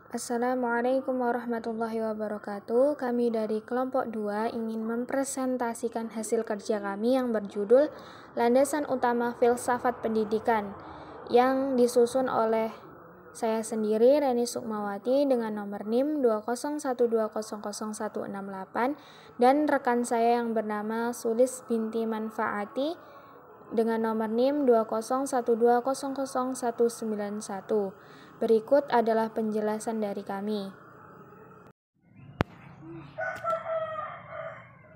Assalamualaikum warahmatullahi wabarakatuh. Kami dari kelompok 2 ingin mempresentasikan hasil kerja kami yang berjudul Landasan Utama Filsafat Pendidikan yang disusun oleh saya sendiri, Reni Sukmawati, dengan nomor NIM 201200168 dan rekan saya yang bernama Sulis binti Manfaati dengan nomor NIM 201200191. Berikut adalah penjelasan dari kami.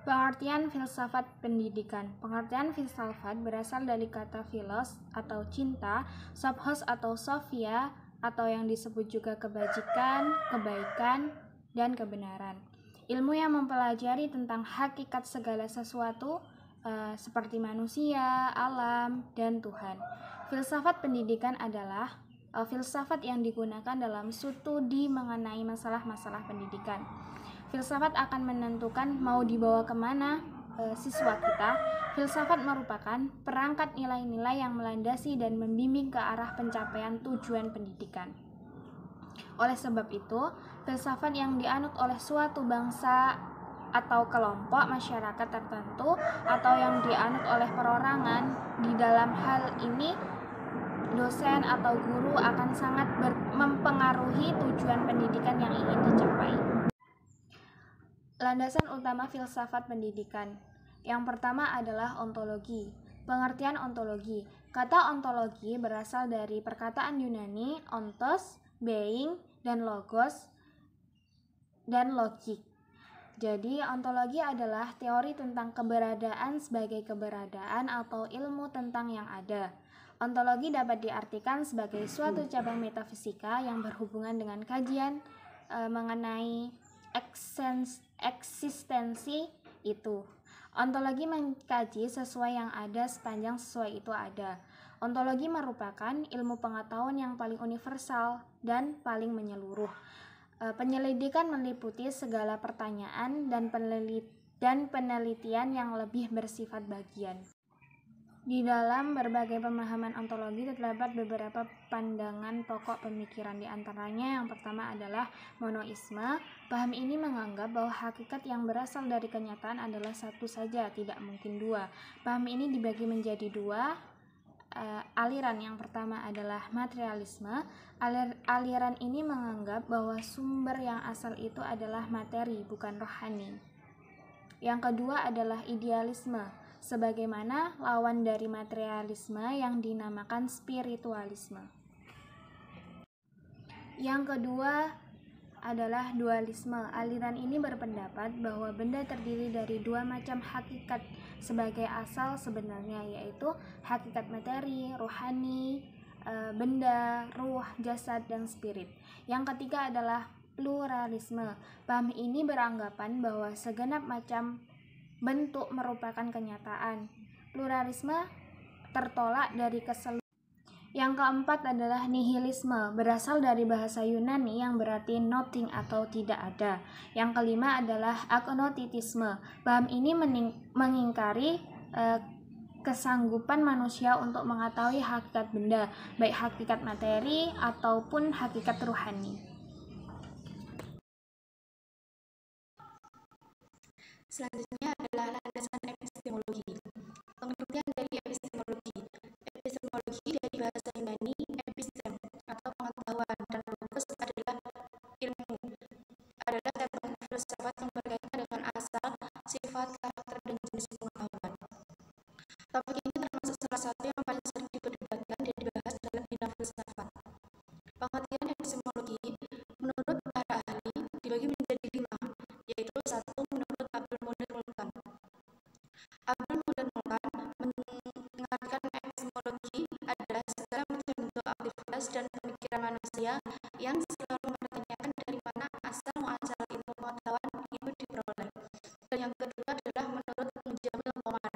Pengertian filsafat pendidikan. Pengertian filsafat berasal dari kata philos atau cinta, sophos atau sophia atau yang disebut juga kebajikan, kebaikan, dan kebenaran. Ilmu yang mempelajari tentang hakikat segala sesuatu seperti manusia, alam, dan Tuhan. Filsafat pendidikan adalah filsafat yang digunakan dalam studi mengenai masalah-masalah pendidikan. Filsafat akan menentukan mau dibawa kemana siswa kita. Filsafat merupakan perangkat nilai-nilai yang melandasi dan membimbing ke arah pencapaian tujuan pendidikan. Oleh sebab itu, filsafat yang dianut oleh suatu bangsa atau kelompok masyarakat tertentu atau yang dianut oleh perorangan, di dalam hal ini dosen atau guru akan sangat mempengaruhi tujuan pendidikan yang ingin dicapai. Landasan utama filsafat pendidikan. Yang pertama adalah ontologi. Pengertian ontologi. Kata ontologi berasal dari perkataan Yunani ontos, being, dan logos, dan logik. Jadi, ontologi adalah teori tentang keberadaan sebagai keberadaan atau ilmu tentang yang ada. Ontologi dapat diartikan sebagai suatu cabang metafisika yang berhubungan dengan kajian mengenai eksistensi itu. Ontologi mengkaji sesuai yang ada sepanjang sesuai itu ada. Ontologi merupakan ilmu pengetahuan yang paling universal dan paling menyeluruh. Penyelidikan meliputi segala pertanyaan dan penelitian yang lebih bersifat bagian. Di dalam berbagai pemahaman ontologi terdapat beberapa pandangan pokok pemikiran. Di antaranya yang pertama adalah monoisme. Paham ini menganggap bahwa hakikat yang berasal dari kenyataan adalah satu saja, tidak mungkin dua. Paham ini dibagi menjadi dua aliran. Yang pertama adalah materialisme. Aliran ini menganggap bahwa sumber yang asal itu adalah materi, bukan rohani. Yang kedua adalah idealisme, sebagaimana lawan dari materialisme yang dinamakan spiritualisme. Yang kedua adalah dualisme. Aliran ini berpendapat bahwa benda terdiri dari dua macam hakikat sebagai asal sebenarnya, yaitu hakikat materi, rohani, benda, ruh, jasad, dan spirit. Yang ketiga adalah pluralisme. Paham ini beranggapan bahwa segenap macam bentuk merupakan kenyataan. Pluralisme tertolak dari keseluruhan. Yang keempat adalah nihilisme, berasal dari bahasa Yunani yang berarti nothing atau tidak ada. Yang kelima adalah agnostitisme. Paham ini mengingkari kesanggupan manusia untuk mengetahui hakikat benda, baik hakikat materi ataupun hakikat rohani. Selanjutnya adalah landasan epistemologi. Pengertian dari epistemologi. Epistemologi dari bahasa Yunani epistem atau pengetahuan dan logos adalah ilmu. Adalah cabang filsafat yang berkaitan dengan asal, sifat, karakter, dan jenis pengetahuan. Topik ini termasuk salah satu yang paling sering diperdebatkan dan dibahas dalam bidang filsafat. Pengertian epistemologi menurut para ahli dibagi menjadi 5, yaitu 1. Menurut Abdul Munir Mulkan. Abdul Munir Mulkan mengartikan epistemologi adalah segala macam bentuk aktivitas dan pemikiran manusia yang selalu mempertanyakan dari mana asal muasal ilmu pengetahuan itu diperoleh. Dan yang kedua adalah menurut Mujamil Komar,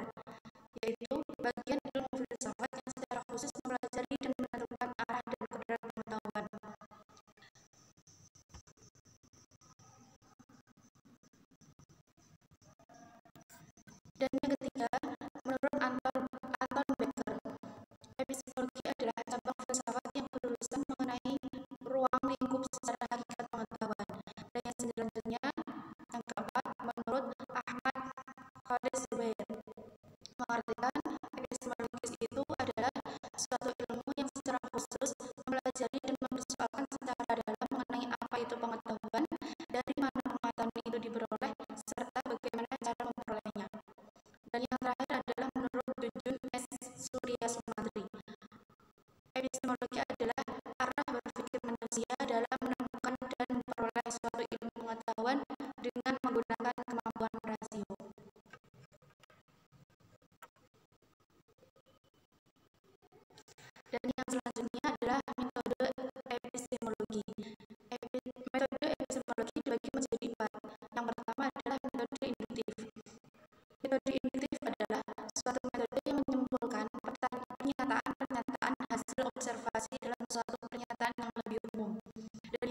yaitu bagian ilmu filsafat yang secara khusus mempelajari dan menentukan arah dan kodrat pengetahuan. Dan yang ketiga, menurut Anton Becker, epistemologi adalah cabang filsafat yang berurusan mengenai ruang lingkup secara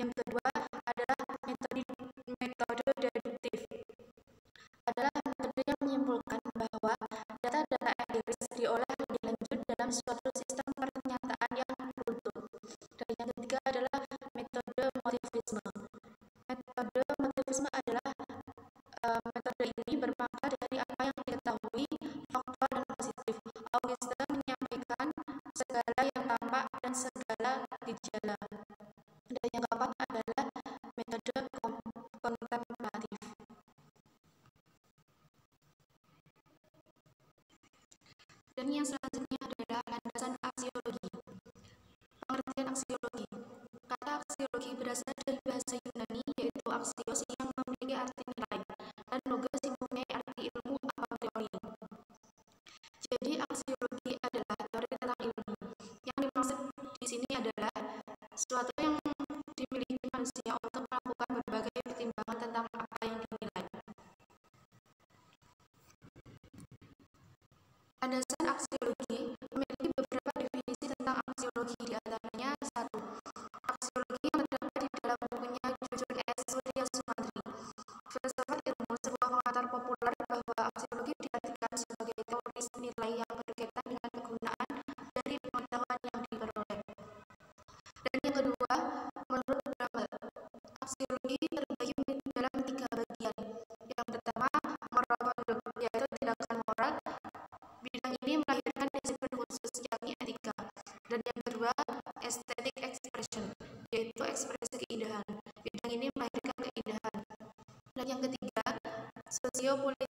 yang kedua adalah metode deduktif. Adalah metode yang menyimpulkan bahwa data empiris diolah lebih lanjut dalam suatu sistem pernyataan yang beruntun. Dan yang ketiga adalah metode motivisme. Metode motivisme adalah metode ini bermangkat dari apa yang diketahui, faktual dan positif. Auguste menyampaikan segala yang tampak dan segala gejala. Dan yang keempat adalah metode kontemplatif. Dan yang selanjutnya adalah landasan aksiologi. Pengertian aksiologi. Kata aksiologi berasal dari bahasa Yunani yaitu aksios yang memiliki arti nilai dan logos yang mempunyai arti ilmu atau teori. Jadi aksiologi adalah teori tentang ilmu. Yang dimaksud di sini adalah suatu yang dimiliki manusia untuk melakukan berbagai pertimbangan tentang apa yang dinilai. Landasan aksiologi memiliki beberapa definisi tentang aksiologi, di antaranya 1. Aksiologi yang terdapat di dalam bukunya John S. Surya Sumantri, Filsafat Ilmu, sebuah pengantar populer bahwa aksiologi diartikan sebagai teori nilai yang berkaitan dengan kegunaan dari pengetahuan yang diperoleh. Dan yang kedua, menurut Bramel, aksiologi terbagi dalam 3 bagian. Yang pertama, moral conduct, yaitu tindakan moral. Bidang ini melahirkan disiplin khusus, yakni etika. Dan yang kedua, aesthetic expression, yaitu ekspresi keindahan. Bidang ini melahirkan keindahan. Dan yang ketiga, sosiopolitik,